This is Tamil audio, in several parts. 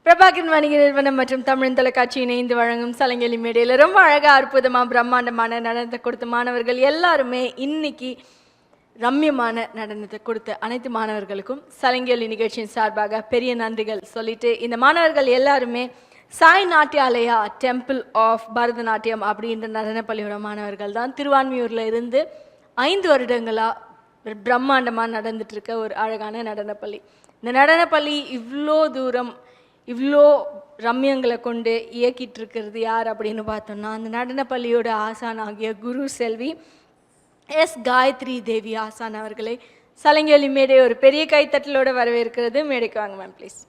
பிரபாகரன் வணிக நிறுவனம் மற்றும் தமிழ் தொலைக்காட்சி இணைந்து வழங்கும் சலங்கெலி மேடையில் ரொம்ப அழகாக அற்புதமாக பிரம்மாண்டமான நடனத்தை கொடுத்த மாணவர்கள் எல்லாருமே இன்னைக்கு ரம்யமான நடனத்தை கொடுத்த அனைத்து மாணவர்களுக்கும் சலங்கெலி நிகழ்ச்சியின் சார்பாக பெரிய நன்றிகள் சொல்லிட்டு இந்த மாணவர்கள் எல்லாருமே சாய் நாட்டியாலயா டெம்பிள் ஆஃப் பரதநாட்டியம் அப்படின்ற நடனப்பள்ளியோட மாணவர்கள் தான். திருவான்மியூரில் இருந்து 5 வருடங்களாக பிரம்மாண்டமாக நடந்துட்டு இருக்க ஒரு அழகான நடனப்பள்ளி. இந்த நடனப்பள்ளி இவ்வளோ தூரம் இவ்வளோ ரம்யங்களை கொண்டு இயக்கிட்டு இருக்கிறது யார் அப்படின்னு பார்த்தோம்னா அந்த நடனப்பள்ளியோட ஆசான் ஆகிய குரு செல்வி எஸ் காயத்ரி தேவி ஆசான் அவர்களை சலங்கெலி மேடை ஒரு பெரிய கைத்தட்டலோட வரவேற்கிறது. மேடைக்கு வாங்க மேம் ப்ளீஸ்.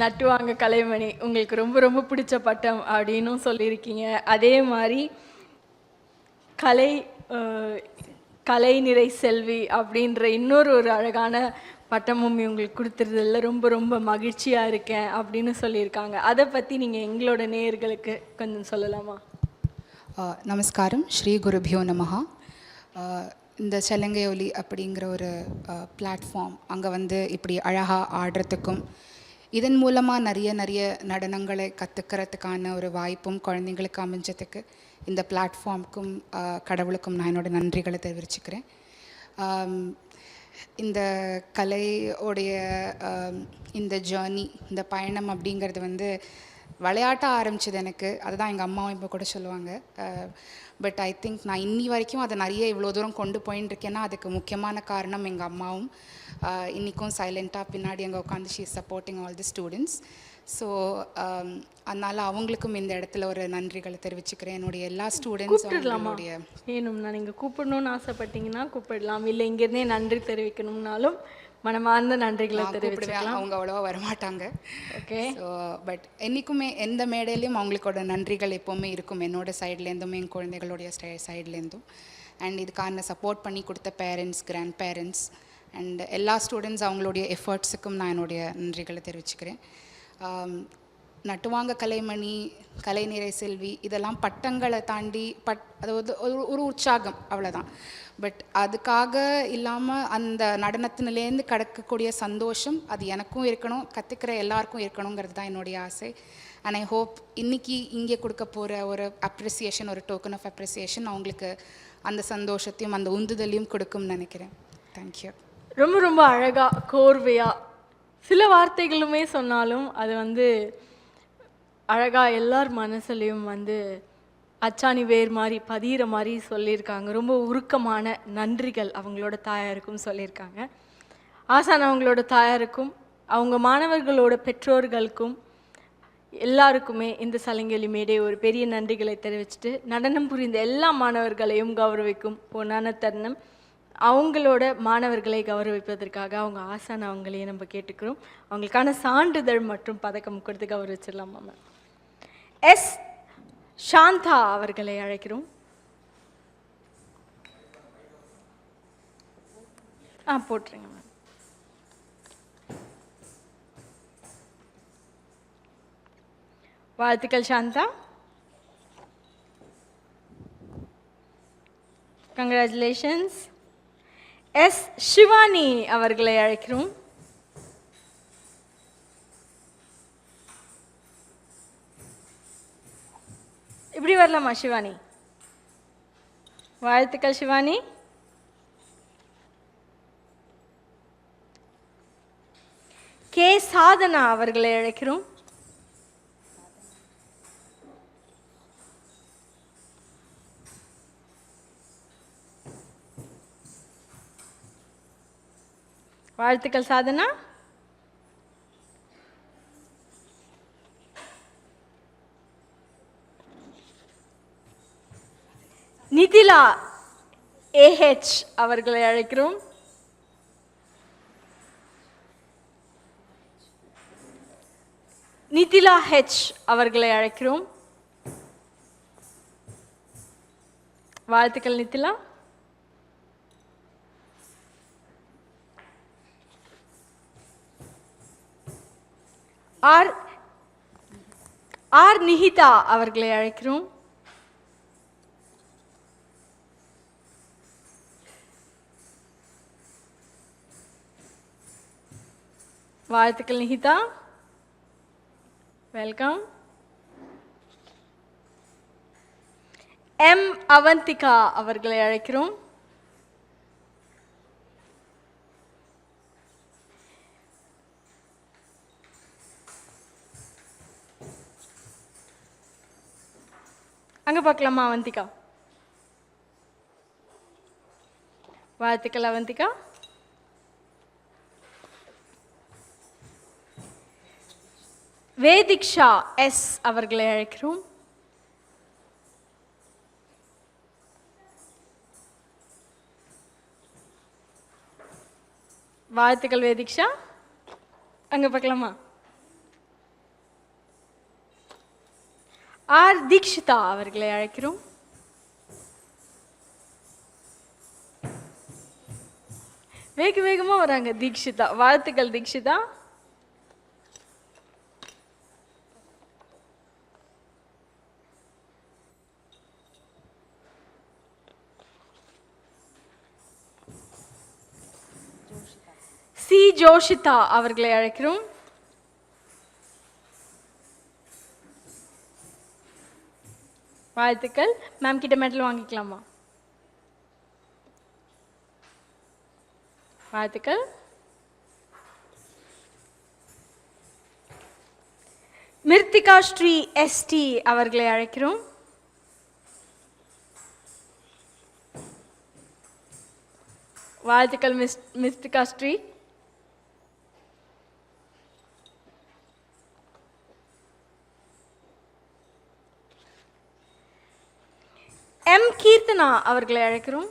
நட்டுவாங்க கலைமணி உங்களுக்கு ரொம்ப ரொம்ப பிடிச்ச பட்டம் அப்படின்னு சொல்லியிருக்கீங்க. அதே மாதிரி கலை நிறை செல்வி அப்படின்ற இன்னொரு அழகான பட்டமும் இவங்களுக்கு கொடுத்துறதுல ரொம்ப ரொம்ப மகிழ்ச்சியாக இருக்கேன் அப்படின்னு சொல்லியிருக்காங்க. அதை பற்றி நீங்கள் எங்களோட நேயர்களுக்கு கொஞ்சம் சொல்லலாமா? நமஸ்காரம். ஸ்ரீ குருபியோ நமஹா. இந்த சலங்கையொலி அப்படிங்கிற ஒரு பிளாட்ஃபார்ம் அங்கே இப்படி அழகாக ஆடுறதுக்கும் இதன் மூலமாக நிறைய நடனங்களை கற்றுக்கிறதுக்கான ஒரு வாய்ப்பும் குழந்தைங்களுக்கு அமைஞ்சதுக்கு இந்த பிளாட்ஃபார்முக்கும் கடவுளுக்கும் நான் என்னோடய நன்றிகளை தெரிவிச்சுக்கிறேன். இந்த கலையோடைய இந்த ஜேர்னி, இந்த பயணம் அப்படிங்கிறது விளையாட்டாக ஆரம்பிச்சது எனக்கு. அதுதான் எங்கள் அம்மாவும் இப்போ கூட சொல்லுவாங்க. பட் ஐ திங்க் நான் இன்னி வரைக்கும் அதை இவ்வளோ தூரம் கொண்டு போயின்னு இருக்கேன்னா அதுக்கு முக்கியமான காரணம் எங்கள் அம்மாவும். இன்றைக்கும் சைலண்ட்டாக பின்னாடி அங்கே உட்காந்து she is supporting all the students. So அதனால் அவங்களுக்கும் இந்த இடத்துல ஒரு நன்றிகளை தெரிவிச்சுக்கிறேன். என்னுடைய எல்லா ஸ்டூடெண்ட்ஸும் வேணும்னா நீங்கள் கூப்பிடணும்னு ஆசைப்பட்டீங்கன்னா கூப்பிடலாம், இல்லை இங்கேருந்தே நன்றி தெரிவிக்கணும்னாலும் மனமார்ந்த நன்றிகளை தெரிவிச்சுக்கலாம். அவங்க அவ்வளோவா வரமாட்டாங்க. ஓகே. ஸோ பட் என்றைக்குமே எந்த மேடையிலையும் அவங்களுக்கோட நன்றிகள் எப்போவுமே இருக்கும், என்னோடய சைட்லேருந்தும் என் குழந்தைகளுடைய சைட்லேருந்தும். அண்ட் இதுக்கான சப்போர்ட் பண்ணி கொடுத்த பேரண்ட்ஸ், கிராண்ட் பேரண்ட்ஸ் அண்ட் எல்லா ஸ்டூடெண்ட்ஸ் அவங்களுடைய எஃபர்ட்ஸுக்கும் நான் என்னுடைய நன்றிகளை தெரிவிச்சுக்கிறேன். நட்டுவாங்க கலைமணி, கலை நிறை செல்வி இதெல்லாம் பட்டங்களை தாண்டி அதாவது ஒரு உற்சாகம், அவ்வளோதான். பட் அதுக்காக இல்லாமல் அந்த நடனத்திலேருந்து கிடைக்கக்கூடிய சந்தோஷம் அது எனக்கும் இருக்கணும், கற்றுக்கிற எல்லாருக்கும் இருக்கணுங்கிறது தான் என்னுடைய ஆசை. அண்ட் ஐ ஹோப் இன்றைக்கி இங்கே கொடுக்க போகிற ஒரு அப்ரிசியேஷன், ஒரு டோக்கன் ஆஃப் அப்ரிசியேஷன் அவங்களுக்கு அந்த சந்தோஷத்தையும் அந்த உந்துதலையும் கொடுக்கும்னு நினைக்கிறேன். தேங்க்யூ. ரொம்ப ரொம்ப அழகாக கோர்வையாக சில வார்த்தைகளுமே சொன்னாலும் அது அழகாக எல்லார் மனசுலையும் அச்சாணி வேர் மாதிரி பதிகிற மாதிரி சொல்லியிருக்காங்க. ரொம்ப உருக்கமான நன்றிகள் அவங்களோட தாயாருக்கும் சொல்லியிருக்காங்க. ஆசான் அவங்களோட தாயாருக்கும் அவங்க மாணவர்களோட பெற்றோர்களுக்கும் எல்லாருக்குமே இந்த சலங்கெலி மேடை ஒரு பெரிய நன்றிகளை தெரிவிச்சுட்டு நடனம் புரிந்த எல்லா மாணவர்களையும் கௌரவிக்கும் பொன்னான தருணம். அவங்களோட மாணவர்களை கௌரவிப்பதற்காக அவங்க ஆசான் அவங்களையே நம்ம கேட்டுக்கிறோம். அவங்களுக்கான சான்றிதழ் மற்றும் பதக்கம் கொடுத்து கௌரவிச்சிடலாமா மேம்? எஸ் சாந்தா அவர்களை அழைக்கிறோம். போட்டுருங்க மேம். வாழ்த்துக்கள் சாந்தா. கங்க்ராச்சுலேஷன்ஸ். எஸ் சிவானி அவர்களை அழைக்கிறோம். இப்படி வரலாமா சிவானி? வாழ்த்துக்கள் சிவானி. கே சாதனா அவர்களை அழைக்கிறோம். வாழ்த்துக்கள் சாதனா. நிதிலா ஏஹெச் அவர்களை அழைக்கிறோம். நிதிலா ஹெச் அவர்களை அழைக்கிறோம். வாழ்த்துக்கள் நிதிலா. ஆர் நிஹிதா அவர்களை அழைக்கிறோம். வாழ்த்துக்கள் நிகிதா, வெல்கம். எம் அவந்திகா அவர்களை அழைக்கிறோம். அங்க பார்க்கலாமா அவந்திகா? வாழ்த்துக்கள் அவந்திகா. வேதிக்ஷா எஸ் அவர்களை அழைக்கிறோம். வாழ்த்துக்கள் வேதிக்ஷா. அங்க பார்க்கலாமா? ஆர் தீக்ஷிதா அவர்களை அழைக்கிறோம். வேக வேகமா வராங்க தீக்ஷிதா. வாழ்த்துக்கள் தீக்ஷிதா. சி ஜோஷிதா அவர்களை அழைக்கிறோம். வாழ்த்துக்கள். மேம் கிட்ட மெடல் வாங்கிக்கலாமா? வாழ்த்துக்கள். மிர்த்திகா ஸ்ரீ எஸ்டி அவர்களை அழைக்கிறோம். வாழ்த்துக்கள் மிர்த்திகா ஸ்ரீ. எம் கீர்த்தனா அவர்களை அழைக்கிறோம்.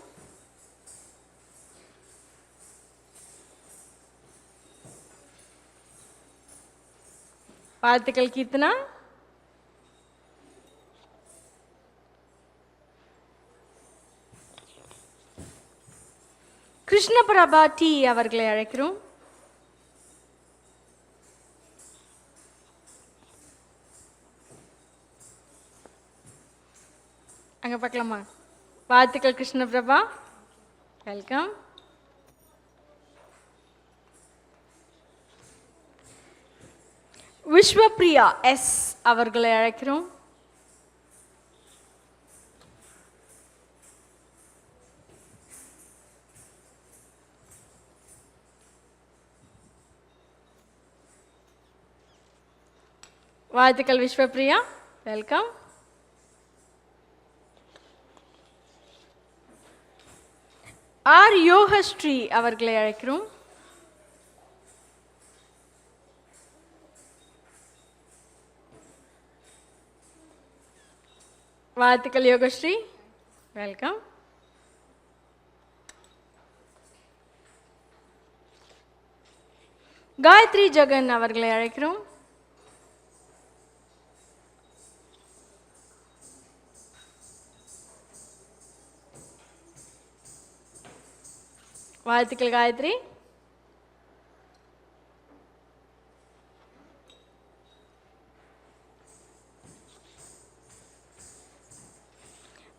வாழ்த்துக்கள் கீர்த்தனா. கிருஷ்ணபிரபா டி அவர்களை அழைக்கிறோம். அங்க பார்க்கலாமா? வாழ்த்துக்கள் கிருஷ்ணபிரபா, வெல்கம். விஸ்வபிரியா எஸ் அவர்களை அழைக்கிறோம். வாழ்த்துக்கள் விஸ்வபிரியா, வெல்கம். ஆர் யோகஸ்ரீ அவர்களை அழைக்கிறோம். வாழ்த்துக்கள் யோகஸ்ரீ, வெல்கம். காயத்ரி ஜெகன் அவர்களை அழைக்கிறோம். வாழ்த்துக்கள் காயத்ரி.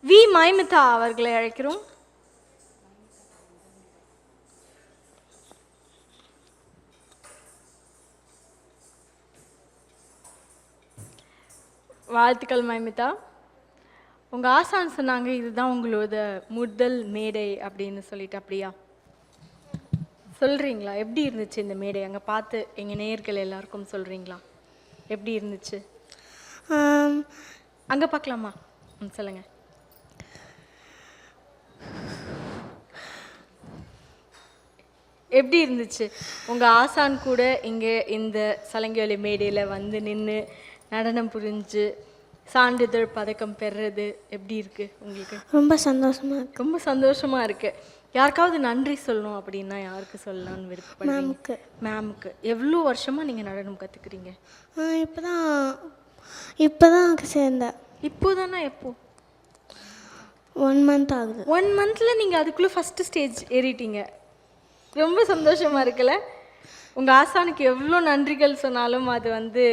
வி மைமிதா அவர்களை அழைக்கிறோம். வாழ்த்துக்கள் மைமிதா. உங்க ஆசான் சொன்னாங்க இதுதான் உங்களோட முதல் மேடை அப்படின்னு சொல்லிட்டு, அப்படியா? சொல்றீங்களா எப்படி இருந்துச்சு இந்த மேடை? அங்க பார்த்து எங்க நேயர்கள் எல்லாருக்கும் சொல்றீங்களா எப்படி இருந்துச்சு? அங்க பார்க்கலாமா? சொல்லுங்க. எப்படி இருந்துச்சு உங்க ஆசான் கூட இங்க இந்த சலங்கை மேடையில வந்து நின்று நடனம் புரிஞ்சு சான்றிதழ் பதக்கம் பெறுறது எப்படி இருக்கு உங்களுக்கு? ரொம்ப சந்தோஷமா இருக்கு. ரொம்ப சந்தோஷமா இருக்கு. யாருக்காவது நன்றி சொல்லணும் அப்படின்னா யாருக்கு சொல்லலாம்னு விருப்பப்படுறீங்க? மேம்க்கு. மேம்க்கு. எவ்வளோ வருஷமா நீங்க நடனம் கத்துக்கிறீங்க? இப்போதான் சேர்ந்தேன். இப்போதானா? எப்போ? 1 month ஆகுது. 1 monthல நீங்க அதுக்குள்ள ஃபர்ஸ்ட் ஸ்டேஜ் ஏறிட்டீங்க. ரொம்ப சந்தோஷமா இருக்குல்ல? உங்க ஆசானுக்கு எவ்வளோ நன்றிகள் சொன்னாலும் அது வந்து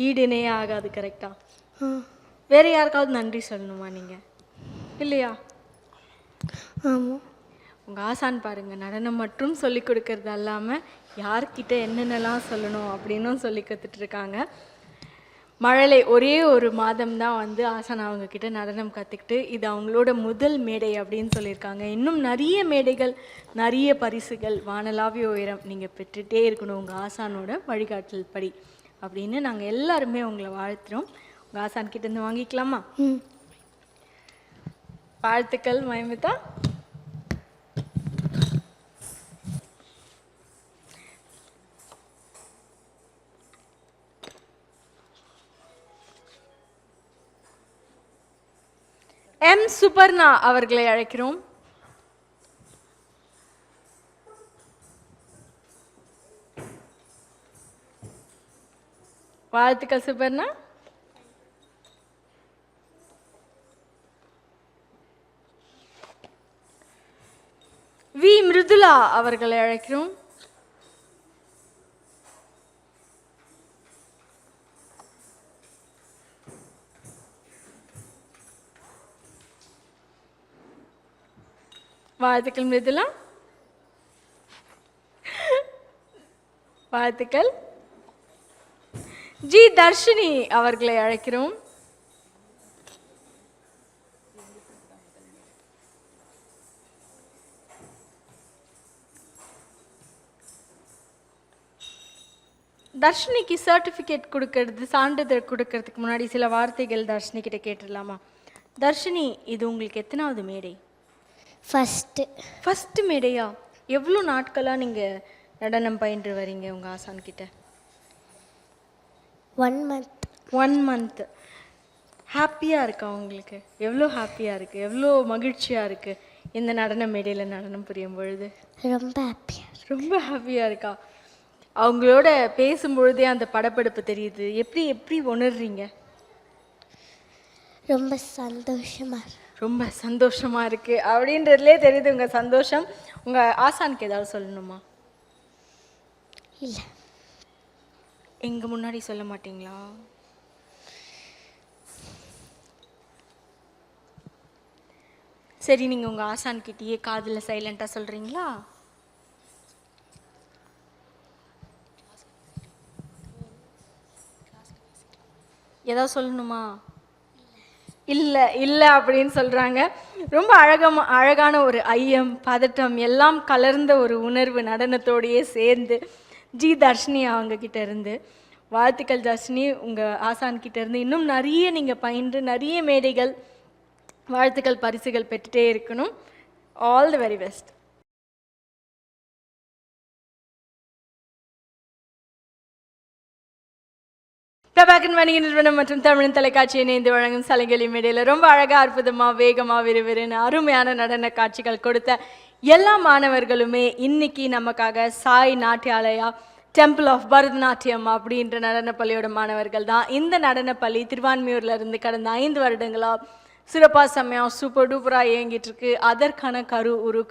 ஈடுணையே ஆகாது. கரெக்டா? வேற யாருக்காவது நன்றி சொல்லணுமா நீங்க? இல்லையா? ஆமாம். உங்க ஆசான் பாருங்க, நடனம் மட்டும் சொல்லி கொடுக்கறது அல்லாம யார்கிட்ட என்னென்னலாம் சொல்லணும் அப்படின்னும் சொல்லி கற்றுட்ருக்காங்க. மழலை ஒரே ஒரு மாதம் தான் வந்து ஆசான் அவங்க கிட்ட நடனம் கற்றுக்கிட்டு இது அவங்களோட முதல் மேடை அப்படின்னு சொல்லியிருக்காங்க. இன்னும் நிறைய மேடைகள், நிறைய பரிசுகள், வானளாவிய உயரம் நீங்கள் பெற்றுட்டே இருக்கணும் உங்கள் ஆசானோட வழிகாட்டல் படி அப்படின்னு நாங்கள் எல்லாருமே உங்களை வாழ்த்துறோம். உங்கள் ஆசான் கிட்டேருந்து வாங்கிக்கலாமா? வாழ்த்துக்கள் மயமிதா. எம் சுபர்ணா அவர்களை அழைக்கிறோம். வாழ்த்துக்கள் சுபர்ணா. வி மிருதுலா அவர்களை அழைக்கிறோம். வாழ்த்துக்கள் மிருதுலா. வாழ்த்துக்கள். ஜி தர்ஷினி அவர்களை அழைக்கிறோம். தர்ஷினிக்கு சர்டிஃபிகேட் கொடுக்கறது, சான்றிதழ் கொடுக்கறதுக்கு முன்னாடி சில வார்த்தைகள் தர்ஷினி கிட்ட கேட்டுடலாமா? தர்ஷினி, இது உங்களுக்கு எத்தனாவது மேடை? ஃபஸ்ட்டு மேடையா? எவ்வளோ நாட்களாக நீங்கள் நடனம் பயின்று வரீங்க உங்கள் ஆசான் கிட்ட? 1 month. 1 month. ஹாப்பியாக இருக்கா உங்களுக்கு? எவ்வளோ ஹாப்பியாக இருக்குது, எவ்வளோ மகிழ்ச்சியாக இருக்குது இந்த நடன மேடையில் நடனம் புரியும் பொழுது? ரொம்ப ஹாப்பியாக இருக்கா? அவங்களோட பேசும்பொழுதே அந்த படப்படப்பு தெரியுது. எப்படி உணர்றீங்க? ரொம்ப சந்தோஷமாக இருக்குது அப்படின்றதுலே தெரியுது உங்கள் சந்தோஷம். உங்கள் ஆசானுக்கு ஏதாவது சொல்லணுமா? இல்லை. எங்கள் முன்னாடி சொல்ல மாட்டீங்களா? சரி, நீங்கள் உங்கள் ஆசான்கிட்டயே காதில் சைலண்ட்டாக சொல்கிறீங்களா? ஏதாவது சொல்லணுமா? இல்லை அப்படின்னு சொல்கிறாங்க. ரொம்ப அழகான ஒரு ஐயம், பதட்டம் எல்லாம் கலர்ந்த ஒரு உணர்வு நடனத்தோடையே சேர்ந்து ஜி தர்ஷினி அவங்க கிட்ட இருந்து. வாழ்த்துக்கள் தர்ஷினி. உங்கள் ஆசான் கிட்ட இருந்து இன்னும் நிறைய நீங்கள் பயின்று நிறைய மேடைகள், வாழ்த்துக்கள், பரிசுகள் பெற்றுட்டே இருக்கணும். All the very best. Prabhakaran வணிக நிறுவனம் மற்றும் தமிழ் தொலைக்காட்சி இணைந்து வழங்கும் சலங்கலி மேடையில் ரொம்ப அழகாக, அற்புதமாக, வேகமாக, விறுவிறுன்னு அருமையான நடன காட்சிகள் கொடுத்த எல்லா மாணவர்களுமே இன்னைக்கு நமக்காக சாய் நாட்டியாலயா டெம்பிள் ஆஃப் பரதநாட்டியம் அப்படின்ற நடனப்பள்ளியோட மாணவர்கள் தான். இந்த நடனப்பள்ளி திருவான்மியூர்ல இருந்து கடந்த 5 வருடங்களாக சிறப்பாக செம்மையாக சூப்பர் டூப்பராக இயங்கிட்டு இருக்கு. அதற்கான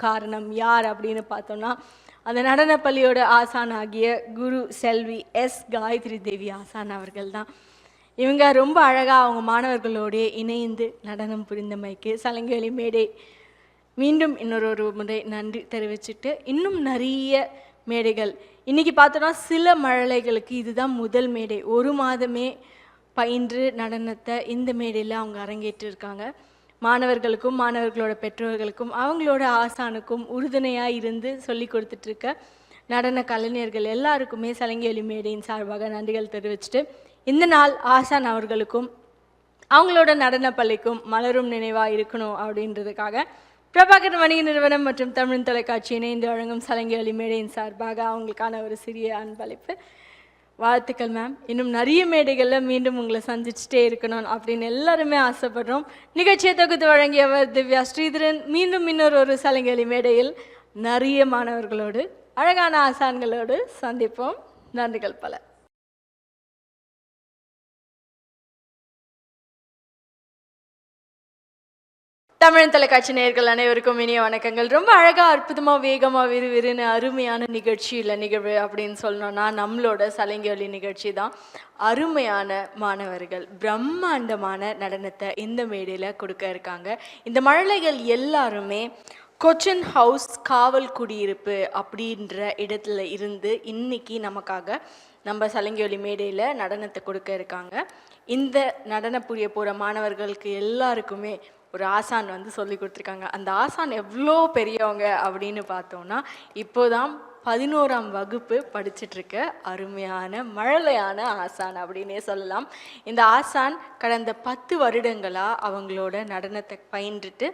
காரணம் யார் அப்படின்னு பார்த்தோம்னா, அந்த நடனப்பள்ளியோட ஆசான் ஆகிய குரு செல்வி எஸ் காயத்ரி தேவி ஆசான் அவர்கள் தான். இவங்க ரொம்ப அழகாக அவங்க மாணவர்களோடு இணைந்து நடனம் புரிந்தமைக்கு சலங்கலி மேடை மீண்டும் இன்னொரு முறை நன்றி தெரிவிச்சுட்டு, இன்னும் நிறைய மேடைகள் இன்றைக்கி பார்த்தோன்னா சில மழலைகளுக்கு இதுதான் முதல் மேடை. 1 மாதமே பயின்று நடனத்தை இந்த மேடையில் அவங்க அரங்கேற்றிருக்காங்க. மாணவர்களுக்கும் மாணவர்களோட பெற்றோர்களுக்கும் அவங்களோட ஆசானுக்கும் உறுதுணையாக இருந்து சொல்லி கொடுத்துட்ருக்க நடன கலைஞர்கள் எல்லாருக்குமே சலங்கலி மேடையின் சார்பாக நன்றிகள் தெரிவிச்சுட்டு, இந்த நாள் ஆசான் அவர்களுக்கும் அவங்களோட நடனப்பள்ளிக்கும் மலரும் நினைவாக இருக்கணும் அப்படின்றதுக்காக பிரபாகரன் வணிக நிறுவனம் மற்றும் தமிழ் தொலைக்காட்சி இணைந்து வழங்கும் சலங்கலி மேடையின் சார்பாக அவங்களுக்கான ஒரு சிறிய அன்பளிப்பு. வாழ்த்துக்கள் மேம். இன்னும் நிறைய மேடைகளில் மீண்டும் உங்களை சந்திச்சுட்டே இருக்கணும் அப்படின்னு எல்லாருமே ஆசைப்படுறோம். நிகழ்ச்சியை தொகுத்து வழங்கியவர் திவ்யா ஸ்ரீதரன். மீண்டும் இன்னொரு சலங்கலி மேடையில் நிறைய மாணவர்களோடு அழகான ஆசான்களோடு சந்திப்போம். நன்றிகள் பல. தமிழ் தொலைக்காட்சி நேயர்கள் அனைவருக்கும் இனிய வணக்கங்கள். ரொம்ப அழகாக, அற்புதமாக, வேகமாக, விறுவிறுன்னு அருமையான நிகழ்வு அப்படின்னு சொல்லணும்னா நம்மளோட சலங்கலி நிகழ்ச்சி தான். அருமையான மாணவர்கள் பிரம்மாண்டமான நடனத்தை இந்த மேடையில் கொடுக்க இருக்காங்க. இந்த மழலைகள் எல்லாருமே கொச்சின் ஹவுஸ் காவல் குடியிருப்பு அப்படின்ற இடத்துல இருந்து இன்னைக்கு நமக்காக நம்ம சலங்கி மேடையில் நடனத்தை கொடுக்க இருக்காங்க. இந்த நடன புரிய போகிற மாணவர்களுக்கு எல்லாருக்குமே ஒரு ஆசான் வந்து சொல்லி கொடுத்துருக்காங்க. அந்த ஆசான் எவ்வளோ பெரியவங்க அப்படின்னு பார்த்தோன்னா இப்போதான் 11ஆம் வகுப்பு படிச்சிட்ருக்க அருமையான மழலையான ஆசான் அப்படின்னே சொல்லலாம். இந்த ஆசான் கடந்த 10 வருடங்களாக அவங்களோட நடனத்தை பயின்றுட்டு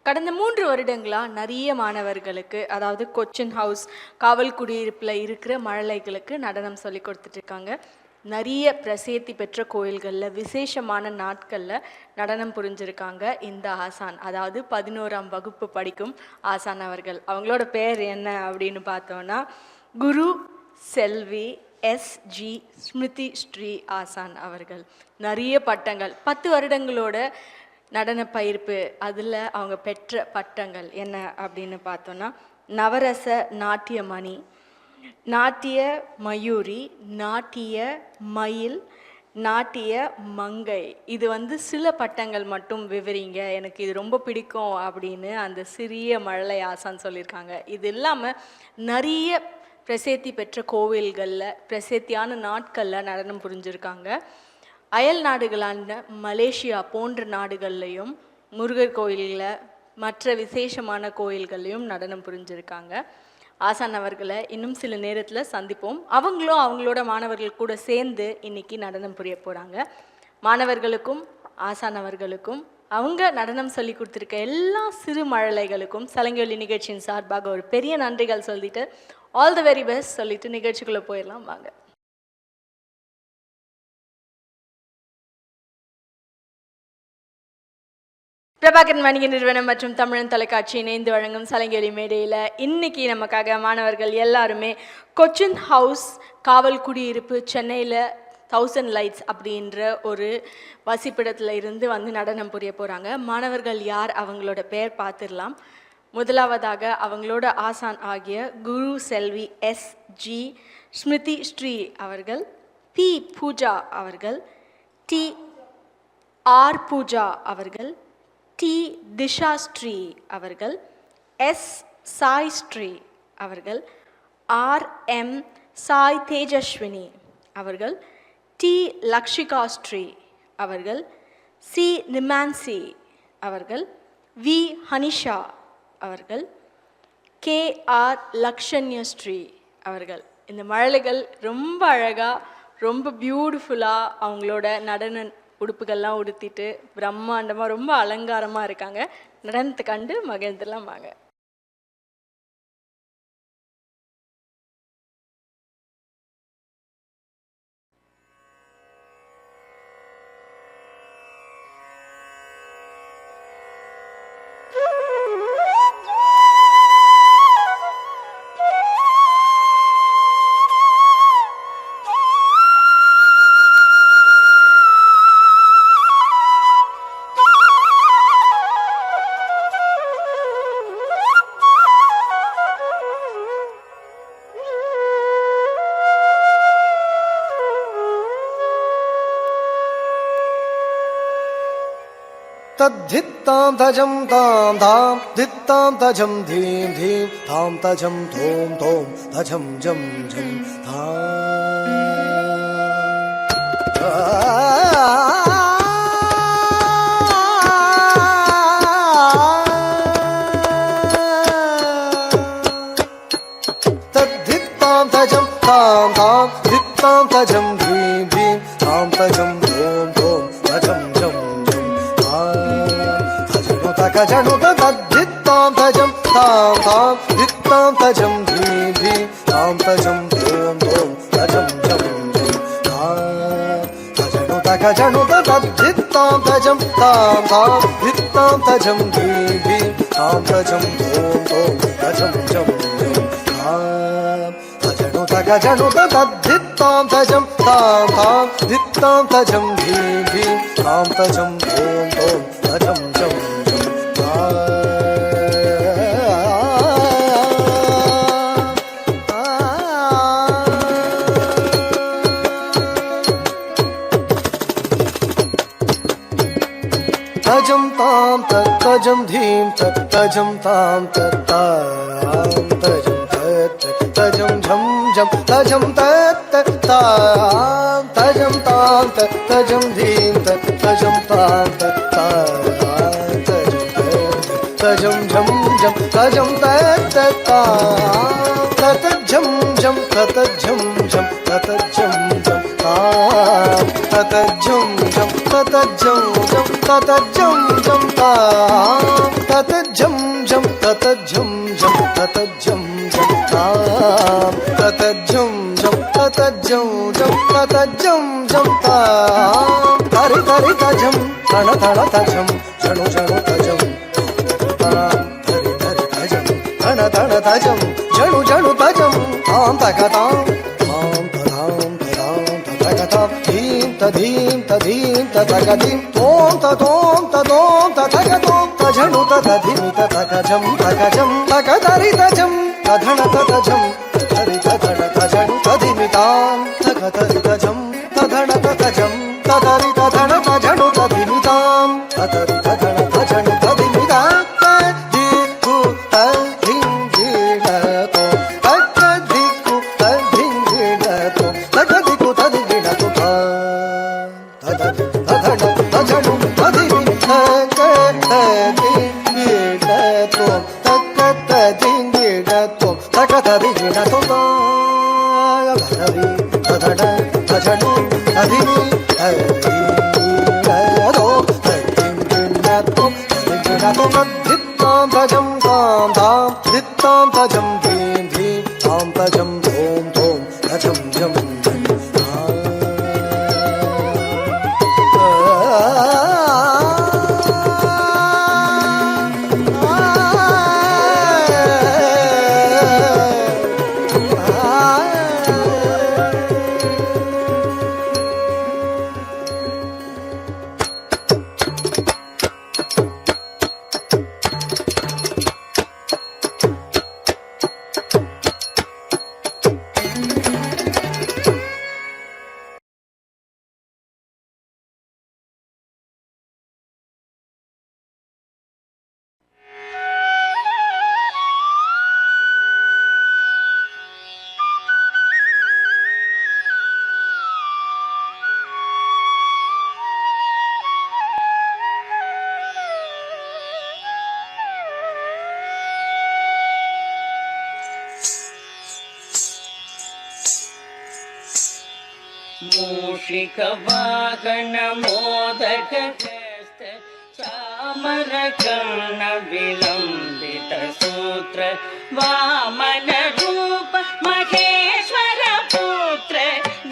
கடந்த 3 வருடங்களாக நிறைய மாணவர்களுக்கு, அதாவது கொச்சின் ஹவுஸ் காவல் குடியிருப்பில் இருக்கிற மழலைகளுக்கு நடனம் சொல்லி கொடுத்துட்ருக்காங்க. நிறைய பிரசித்தி பெற்ற கோயில்களில் விசேஷமான நாட்களில் நடனம் புரிஞ்சிருக்காங்க இந்த ஆசான். அதாவது 11ஆம் வகுப்பு படிக்கும் ஆசான் அவர்கள். அவங்களோட பேர் என்ன அப்படின்னு பார்த்தோன்னா குரு செல்வி எஸ்ஜி ஸ்மிருதி ஸ்ரீ ஆசான் அவர்கள். நிறைய பட்டங்கள், 10 வருடங்களோட நடன பயிர்ப்பு, அதில் அவங்க பெற்ற பட்டங்கள் என்ன அப்படின்னு பார்த்தோன்னா நவரச நாட்டியமணி, நாட்டிய மயூரி, நாட்டிய மயில், நாட்டிய மங்கை. இது வந்து சில பட்டங்கள் மட்டும் விவரிங்க, எனக்கு இது ரொம்ப பிடிக்கும் அப்படின்னு அந்த சிறிய மழலை ஆசான் சொல்லியிருக்காங்க. இது இல்லாமல் நிறைய பிரசித்தி பெற்ற கோவில்களில் பிரசித்தியான நாட்களில் நடனம் புரிஞ்சிருக்காங்க. அயல் நாடுகளான மலேசியா போன்ற நாடுகள்லையும் முருகர் கோயிலில் மற்ற விசேஷமான கோயில்கள்லையும் நடனம் புரிஞ்சிருக்காங்க. ஆசான் அவர்களை இன்னும் சில நேரத்தில் சந்திப்போம். அவங்களும் அவங்களோட மாணவர்கள் கூட சேர்ந்து இன்னைக்கு நடனம் புரிய போகிறாங்க. மாணவர்களுக்கும் ஆசான் அவர்களுக்கும் அவங்க நடனம் சொல்லி கொடுத்துருக்க எல்லா சிறு மழலைகளுக்கும் சலங்கி நிகழ்ச்சியின் சார்பாக ஒரு பெரிய நன்றிகள் சொல்லிட்டு ஆல் தி வெரி பெஸ்ட் சொல்லிட்டு நிகழ்ச்சிக்குள்ளே போயிடலாம் வாங்க. பிரபாகரன் வணிக நிறுவனம் மற்றும் தமிழன் தொலைக்காட்சி இணைந்து வழங்கும் சலங்கி மேடையில் இன்னைக்கு நமக்காக மாணவர்கள் எல்லாருமே கொச்சின் ஹவுஸ் காவல் குடியிருப்பு சென்னையில் 1000 லைட்ஸ் அப்படின்ற ஒரு வசிப்பிடத்தில் இருந்து வந்து நடனம் புரிய போகிறாங்க. மாணவர்கள் யார், அவங்களோட பெயர் பார்த்துடலாம். முதலாவதாக அவங்களோட ஆசான் ஆகிய குரு செல்வி எஸ்ஜி ஸ்மிருதி ஸ்ரீ அவர்கள், பி பூஜா அவர்கள், டி ஆர் பூஜா அவர்கள், டி திஷா ஸ்ரீ அவர்கள், எஸ் சாய் ஸ்ரீ அவர்கள், ஆர் எம் சாய் தேஜஸ்வினி அவர்கள், டி லக்ஷிகா ஸ்ரீ அவர்கள், சி நிமான்சி அவர்கள், வி ஹனிஷா அவர்கள், கே ஆர் லக்ஷன்யஸ்ரீ அவர்கள். இந்த மழலைகள் ரொம்ப அழகாக ரொம்ப பியூட்டிஃபுல்லாக அவங்களோட நடன உடுப்புகள்லாம் உடுத்திட்டு பிரம்மாண்டமாக ரொம்ப அலங்காரமாக இருக்காங்க. நடனத்தை கண்டு மகிழ்ந்துலாம் வாங்க. तद्धित्तां तजं तां धां धित्तां तजं धीं धीं तां तजं तों तों तजं जं जं तद्धित्तां तजं तां धां धित्तां तजं धीं धीं तां तजं तों तों तजं जं गजनु तद्धित्तां तजं तां तां धित्तां तजं धीं धीं तां तजं तों तों तजं जं गजनु तद्धित्तां तजं तां तां धित्तां तजं धीं धीं तां तजं तों तों तजं जं गजनु तद्धित्तां तजं तां तां धित्तां तजं धीं धीं तां तजं तों तों तजं जं तजं तां तत्तां तजं धीं तत्तजं तां तत्तां तजं तजं झं झं तजं तत्तां तजं तां तत्तजं धीं तत्तजं तां तत्तां तजं झं झं तजं तत्तां ततझं झं ततझं झं ततझं झं तां ततझं झं ततझं झं ततझं झं तां ततझं झं ततझं झं ततझं झं तां ततझं झं ततझं झं ततझं झं तां तरि तरि तझं तण तण तझं झणु झणु तझं तां तरि तरि तझं तण तण तझं झणु झणु तझं तां तकतां तां तदां तदां ततकतां धीं तधीं तधीं ततकधीं तों ततों ततों ततकतों तझणु ततधिमि ततकझं तकझं तकतरि तझं तधण ततझं ततरि तधण तझणु तधिमि तां तकतरि तझं तधण ततझं ततरि तधण तझणु तधिमि तां ततरि तधण तझणु तधिमि तां तद्धि तद्धिं धिडतो तद्धि तद्धिं धिडतो तद्धि तद्धिडतो तद्धि तधण तझणु तधिमि तद्धि धिडतो तद्धि धिडतो तद्धि धिडतो तद्धि तधण तझणु तधिमि धित्तां तजं तां तां धित्तां तजं धीं धीं तां तजं धों धों तजं झं मूषिकवाहन मोदकहस्त चामरकर्ण विलम्बित सूत्र वामन रूप महेश्वर पुत्र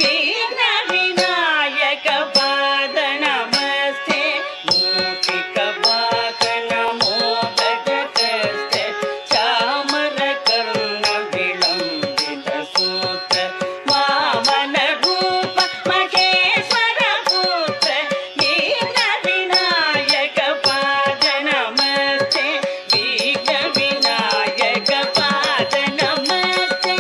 विघ्न विनायक पाद नमस्ते मूषिकवाहन मोदकहस्त चामरकर्ण विलम्बित सूत्र वामन रूप महेश्वर पुत्र विघ्न विनायक पाद नमस्ते विघ्न विनायक पाद नमस्ते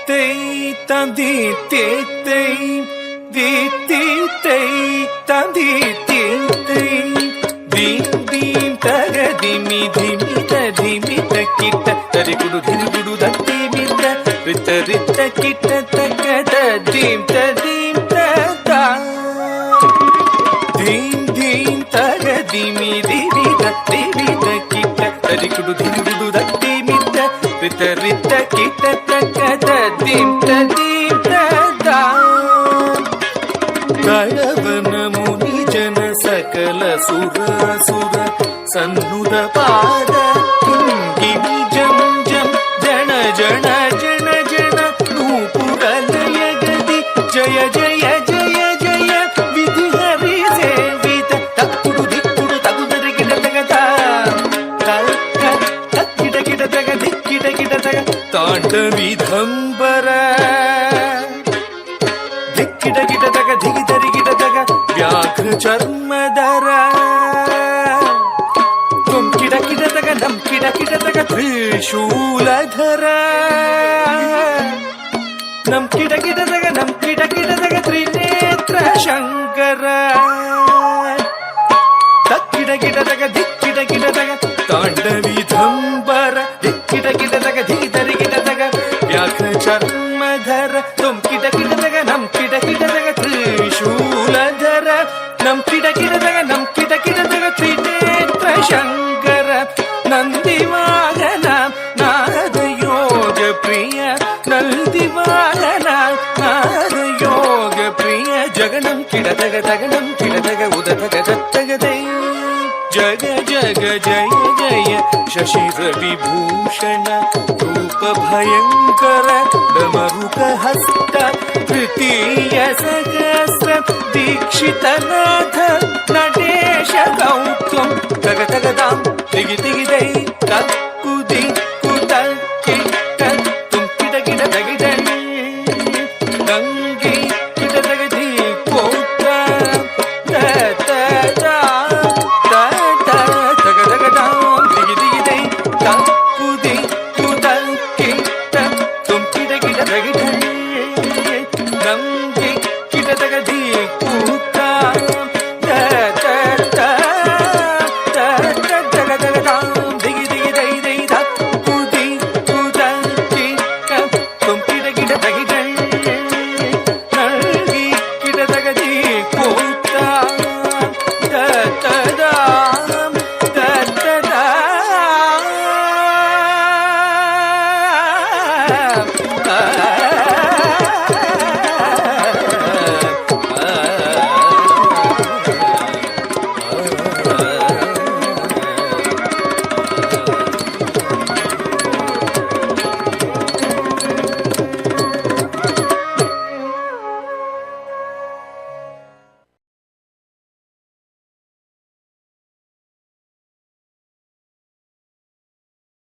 தை தந்தி தேத்தை தீத்தை தந்தி தேத்தை தீம் தீம் தகதிமி திமித கிட்ட தரிகுடு திரிகுடு தத்தி மித்த ரித்த ரித்த கிட்ட தக்கத தீம் தீம் தா தீம் தீம் தகதிமி திமித கிட்ட தரிகுடு திரிகுடு தத்தி மித்த ரித்த ரித்த கிட்ட தக்கத தீம் தீம் தா கழவன முனி ஜன சகல சுர சன்னுத பாத கிமி ஜம் ஜம் ஜன ஜன ஜன ஜன நூபுரலய கதி ஜய ஜய ஜய ஜய விಧಿ ಹರಿ ಸೇವಿತ ತಕ್ಕುಡು ದಿಕ್ಕುಡು ತಗುದರೆ ಗಿಡ ತಗದ ತಕ್ಕಿಡ ಗಿಡ ತಗ ದಿಕ್ಕಿಡ ಗಿಡ ತಗ ತಾಂಡವಿಧಂಬರ ದಿಕ್ಕಿಡ ಗಿಡ ತಗ ದಿಗಿದರಿ ಗಿಡ ತಗ ವ್ಯಾಘ್ರ ಚರ್ಮದರ ತುಂ ಕಿಡ ಕಿಡ ತಗ ನಂ ಕಿಡ ಕಿಡ ತಗ ತ್ರಿಶೂಲಧರ ನಂ ಕಿಡ ಕಿಡ ತಗ ನಂ ಕಿಡ ಕಿಡ ತಗ ತ್ರಿನೇತ್ರ ಶಂಕರ ತಕ್ಕಿಡ ಗಿಡ ತಗ ದಿಕ್ಕಿಡ ಗಿಡ ತಗ ತಾಂಡವಿಧಂಬರ ದಿಕ್ಕಿಡ ಗಿಡ ತಗ ದಿಗಿದರಿ ಗಿಡ ತಗ ವ್ಯಾಘ್ರ ಚರ್ಮಧರ ತುಂ ಕಿಡ ಕಿಡ ತಗ ನಂ ಕಿಡ ಕಿಡ ತಗ ತ್ರಿಶೂಲಧರ ನಂ ಕಿಡ ಕಿಡ ತಗ ನಂ ಕಿಡ ಕಿಡ ತಗ ತ್ರಿನೇತ್ರ ಶಂಕರ ನಂದಿವಾಹನ ನಾರದ ಯೋಗ ಪ್ರಿಯ ನಂದಿವಾಹನ ನಾರದ ಯೋಗ ಪ್ರಿಯ ಜಗಣಂ ಕಿಡ ತಗ ತಗಣಂ ಕಿಡ ತಗ ಉದ ತಗ ತಗದೈ ಜಗ ಜಗ ಜಯ ಜಯ ಶಶಿರ ವಿಭೂಷಣ ರೂಪ ಭಯಂಕರ ಡಮರುಕ ಹಸ್ತ ತೃತೀಯ ಸಹಸ್ರ ದೀಕ್ಷಿತನಾಥ ನಟೇಶ ಗೌತಮ್ ತಗ ತಗದಾಂ ದಿಗಿ ದಿಗಿದೈ ತಕ್ಕುದಿ ಕುತ ಕಿಟ್ಟ ತುಂ ಕಿಡ ಗಿಡ ತಗಿದ ಗಂಗಿ ಕಿಡ ತಗದಿ ಕೋತ